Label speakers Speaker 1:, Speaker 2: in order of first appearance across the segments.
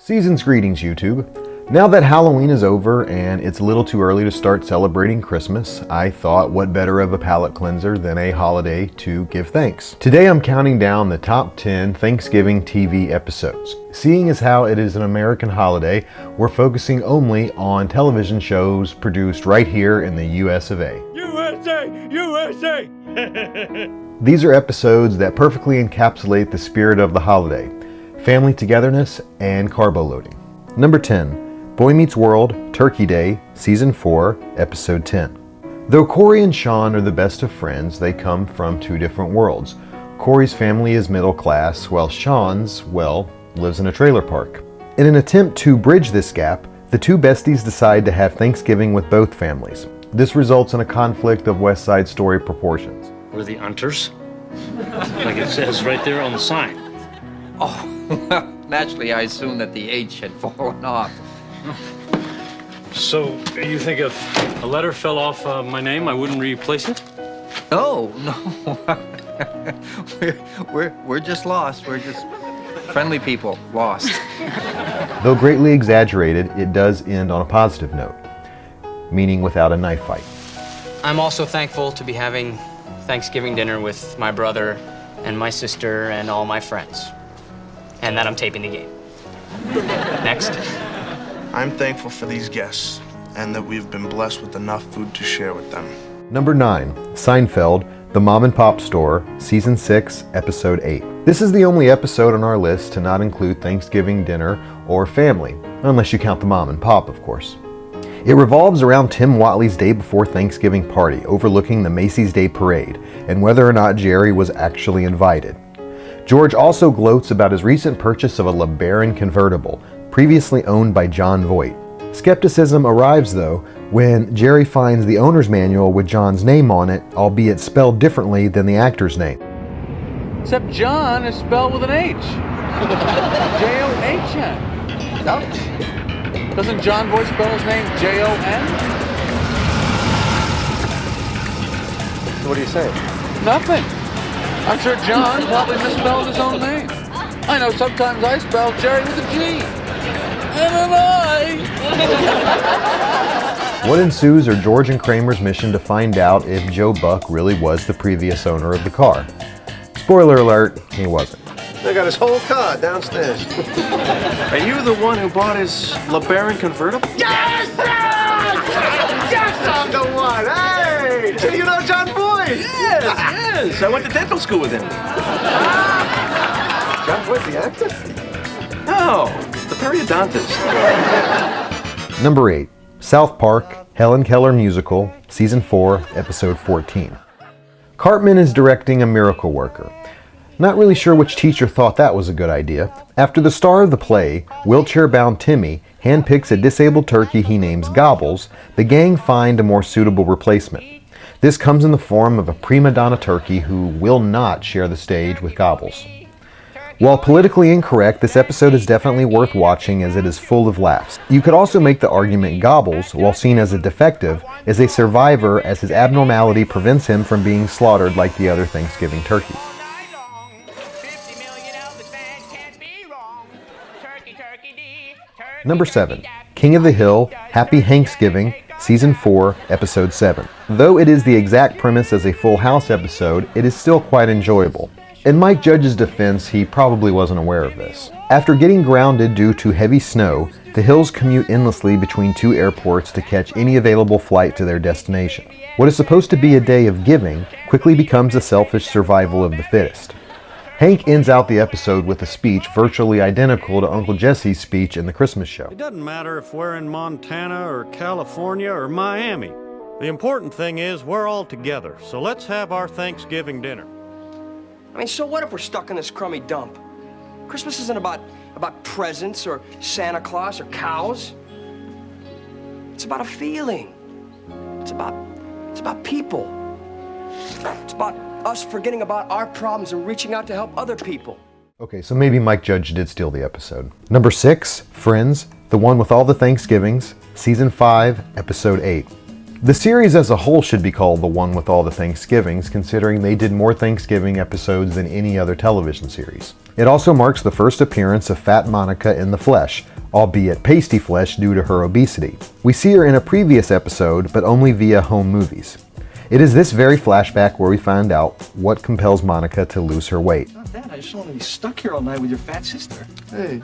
Speaker 1: Season's greetings, YouTube. Now that Halloween is over and it's a little too early to start celebrating Christmas, I thought what better of a palate cleanser than a holiday to give thanks. Today I'm counting down the top 10 Thanksgiving TV episodes. Seeing as how it is an American holiday, we're focusing only on television shows produced right here in the US of A.
Speaker 2: USA! USA!
Speaker 1: These are episodes that perfectly encapsulate the spirit of the holiday, family togetherness, and carbo loading. Number 10. Boy Meets World, Turkey Day, Season 4, Episode 10. Though Corey and Sean are the best of friends, they come from two different worlds. Corey's family is middle class, while Sean's, well, lives in a trailer park. In an attempt to bridge this gap, the two besties decide to have Thanksgiving with both families. This results in a conflict of West Side Story proportions.
Speaker 3: We're the Unters, like it says right there on the sign.
Speaker 4: Oh, well, naturally I assumed that the H had fallen off.
Speaker 3: So, you think if a letter fell off my name, I wouldn't replace it?
Speaker 4: No. we're just lost. We're just friendly people, lost.
Speaker 1: Though greatly exaggerated, it does end on a positive note, meaning without a knife fight.
Speaker 5: I'm also thankful to be having Thanksgiving dinner with my brother and my sister and all my friends. And that I'm taping the game. Next.
Speaker 6: I'm thankful for these guests and that we've been blessed with enough food to share with them.
Speaker 1: Number 9. Seinfeld, The Mom and Pop Store, Season 6, Episode 8. This is the only episode on our list to not include Thanksgiving dinner or family, unless you count the mom and pop, of course. It revolves around Tim Watley's day before Thanksgiving party overlooking the Macy's Day Parade and whether or not Jerry was actually invited. George also gloats about his recent purchase of a LeBaron convertible, previously owned by John Voight. Skepticism arrives, though, when Jerry finds the owner's manual with John's name on it, albeit spelled differently than the actor's name.
Speaker 2: Except John is spelled with an H. J-O-H-N. No? Doesn't John Voight spell his name J-O-N? So what do you say? Nothing. I'm sure John probably misspelled his own name. I know sometimes I spell Jerry with a G. And am I?
Speaker 1: What ensues are George and Kramer's mission to find out if Joe Buck really was the previous owner of the car. Spoiler alert, he wasn't.
Speaker 7: They got his whole car downstairs. Are you the one who bought his LeBaron convertible?
Speaker 8: Yes! Yes, I'm the one! Hey! So you know John Boyd?
Speaker 7: Yes. I went to dental school with him.
Speaker 8: John Boyd, the actor?
Speaker 7: No, the periodontist.
Speaker 1: Number 8. South Park, Helen Keller Musical, Season 4, Episode 14. Cartman is directing A Miracle Worker. Not really sure which teacher thought that was a good idea. After the star of the play, wheelchair-bound Timmy, handpicks a disabled turkey he names Gobbles, the gang find a more suitable replacement. This comes in the form of a prima donna turkey who will not share the stage with Gobbles. While politically incorrect, this episode is definitely worth watching as it is full of laughs. You could also make the argument Gobbles, while seen as a defective, is a survivor as his abnormality prevents him from being slaughtered like the other Thanksgiving turkeys. Number 7. King of the Hill, Happy Thanksgiving, Season 4, Episode 7. Though it is the exact premise as a Full House episode, it is still quite enjoyable. In Mike Judge's defense, he probably wasn't aware of this. After getting grounded due to heavy snow, the Hills commute endlessly between two airports to catch any available flight to their destination. What is supposed to be a day of giving quickly becomes a selfish survival of the fittest. Hank ends out the episode with a speech virtually identical to Uncle Jesse's speech in the Christmas show.
Speaker 9: It doesn't matter if we're in Montana or California or Miami. The important thing is we're all together, so let's have our Thanksgiving dinner.
Speaker 10: I mean, so what if we're stuck in this crummy dump? Christmas isn't about presents or Santa Claus or cows. It's about a feeling. It's about people. It's about us forgetting about our problems and reaching out to help other people.
Speaker 1: Okay, so maybe Mike Judge did steal the episode. Number 6, Friends, the one with all the Thanksgivings, Season 5, Episode 8. The series as a whole should be called the one with all the Thanksgivings, considering they did more Thanksgiving episodes than any other television series. It also marks the first appearance of Fat Monica in the flesh, albeit pasty flesh due to her obesity. We see her in a previous episode, but only via home movies. It is this very flashback where we find out what compels Monica to lose her weight.
Speaker 8: Not that, I just don't want to be stuck here all night with your fat sister. Hey.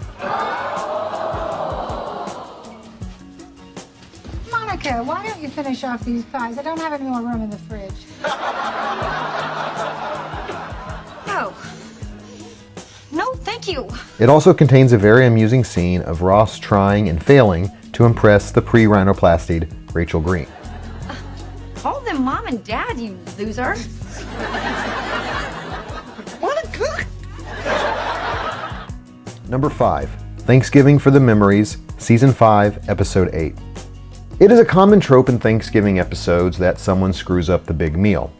Speaker 11: Monica, why don't you finish off these pies? I don't have any more room in the fridge.
Speaker 12: Oh. No, thank you.
Speaker 1: It also contains a very amusing scene of Ross trying and failing to impress the pre-rhinoplastied Rachel Green.
Speaker 12: Call them Mom and Dad, you loser. What a cook!
Speaker 1: Number 5. Thanksgiving for the Memories, Season 5, Episode 8. It is a common trope in Thanksgiving episodes that someone screws up the big meal.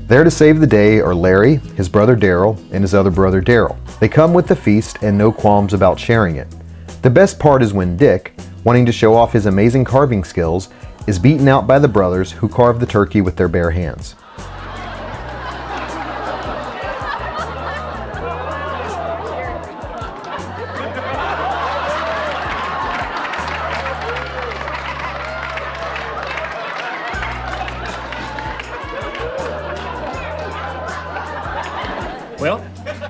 Speaker 1: There to save the day are Larry, his brother Daryl, and his other brother Daryl. They come with the feast and no qualms about sharing it. The best part is when Dick, wanting to show off his amazing carving skills, is beaten out by the brothers who carve the turkey with their bare hands.
Speaker 5: Well,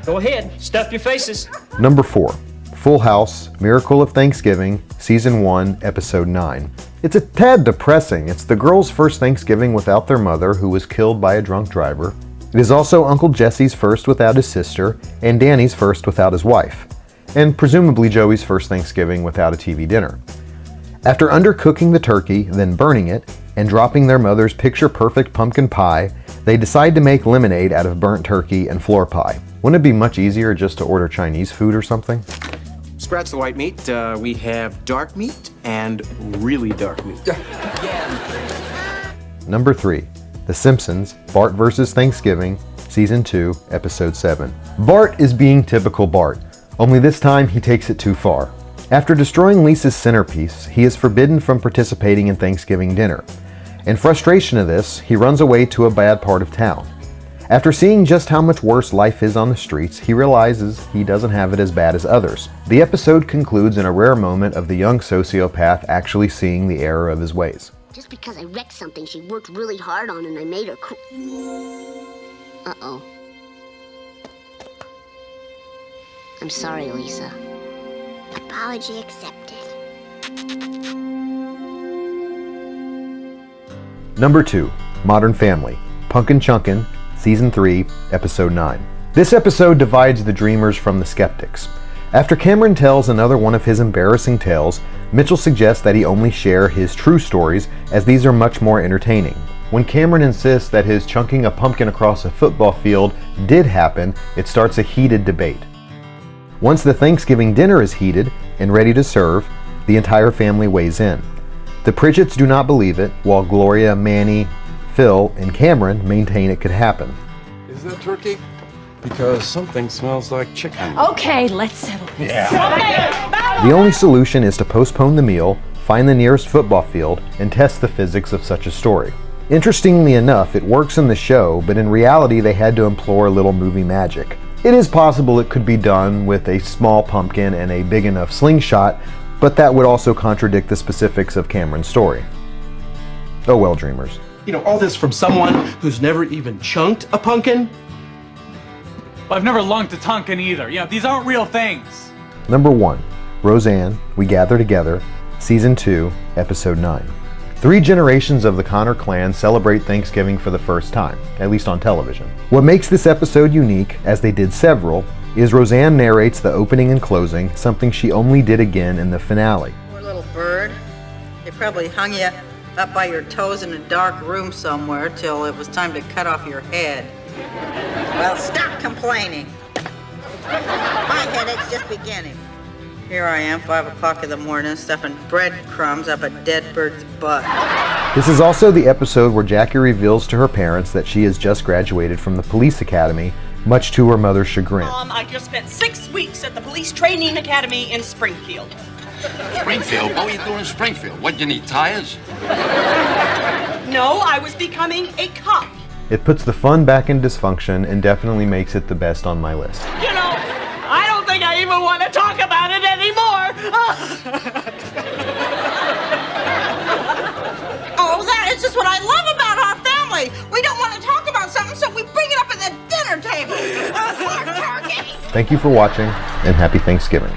Speaker 5: go ahead, stuff your faces.
Speaker 1: Number 4. Full House, Miracle of Thanksgiving, Season 1, Episode 9. It's a tad depressing. It's the girls' first Thanksgiving without their mother, who was killed by a drunk driver. It is also Uncle Jesse's first without his sister, and Danny's first without his wife, and presumably Joey's first Thanksgiving without a TV dinner. After undercooking the turkey, then burning it, and dropping their mother's picture-perfect pumpkin pie, they decide to make lemonade out of burnt turkey and floor pie. Wouldn't it be much easier just to order Chinese food or something?
Speaker 13: Scratch the white meat. We have dark meat and really dark meat.
Speaker 1: Number 3. The Simpsons, Bart vs. Thanksgiving, Season 2, Episode 7. Bart is being typical Bart, only this time he takes it too far. After destroying Lisa's centerpiece, he is forbidden from participating in Thanksgiving dinner. In frustration of this, he runs away to a bad part of town. After seeing just how much worse life is on the streets, he realizes he doesn't have it as bad as others. The episode concludes in a rare moment of the young sociopath actually seeing the error of his ways.
Speaker 14: Just because I wrecked something she worked really hard on and I made her Uh-oh. I'm sorry, Lisa. Apology accepted.
Speaker 1: Number 2. Modern Family, Punkin' Chunkin', Season 3, Episode 9. This episode divides the dreamers from the skeptics. After Cameron tells another one of his embarrassing tales, Mitchell suggests that he only share his true stories, as these are much more entertaining. When Cameron insists that his chunking a pumpkin across a football field did happen, it starts a heated debate. Once the Thanksgiving dinner is heated and ready to serve, the entire family weighs in. The Pritchett's do not believe it, while Gloria, Manny, Phil, and Cameron maintain it could happen.
Speaker 7: Is that turkey? Because something smells like chicken.
Speaker 12: Okay, let's settle this.
Speaker 7: Yeah.
Speaker 1: The only solution is to postpone the meal, find the nearest football field, and test the physics of such a story. Interestingly enough, it works in the show, but in reality they had to employ a little movie magic. It is possible it could be done with a small pumpkin and a big enough slingshot, but that would also contradict the specifics of Cameron's story. Oh well, dreamers.
Speaker 13: You know, all this from someone who's never even chunked a pumpkin?
Speaker 15: Well, I've never lunged a tonkin either. You know, these aren't real things.
Speaker 1: Number 1. Roseanne, We Gather Together, Season 2, Episode 9. 3 generations of the Connor clan celebrate Thanksgiving for the first time, at least on television. What makes this episode unique, as they did several, is Roseanne narrates the opening and closing, something she only did again in the finale.
Speaker 16: Poor little bird. They probably hung you up by your toes in a dark room somewhere till it was time to cut off your head. Well, stop complaining. My headache's just beginning. Here I am, 5 o'clock in the morning, stuffing breadcrumbs up a dead bird's butt.
Speaker 1: This is also the episode where Jackie reveals to her parents that she has just graduated from the police academy, much to her mother's chagrin.
Speaker 17: I just spent 6 weeks at the police training academy in Springfield.
Speaker 4: Springfield? What were you doing in Springfield? What, you need tires?
Speaker 17: No, I was becoming a cop.
Speaker 1: It puts the fun back in dysfunction and definitely makes it the best on my list.
Speaker 17: You know, I don't I even want to talk about it anymore.
Speaker 16: Oh, that is just what I love about our family. We don't want to talk about something, so we bring it up at the dinner table. Pork turkey.
Speaker 1: Thank you for watching, and happy Thanksgiving.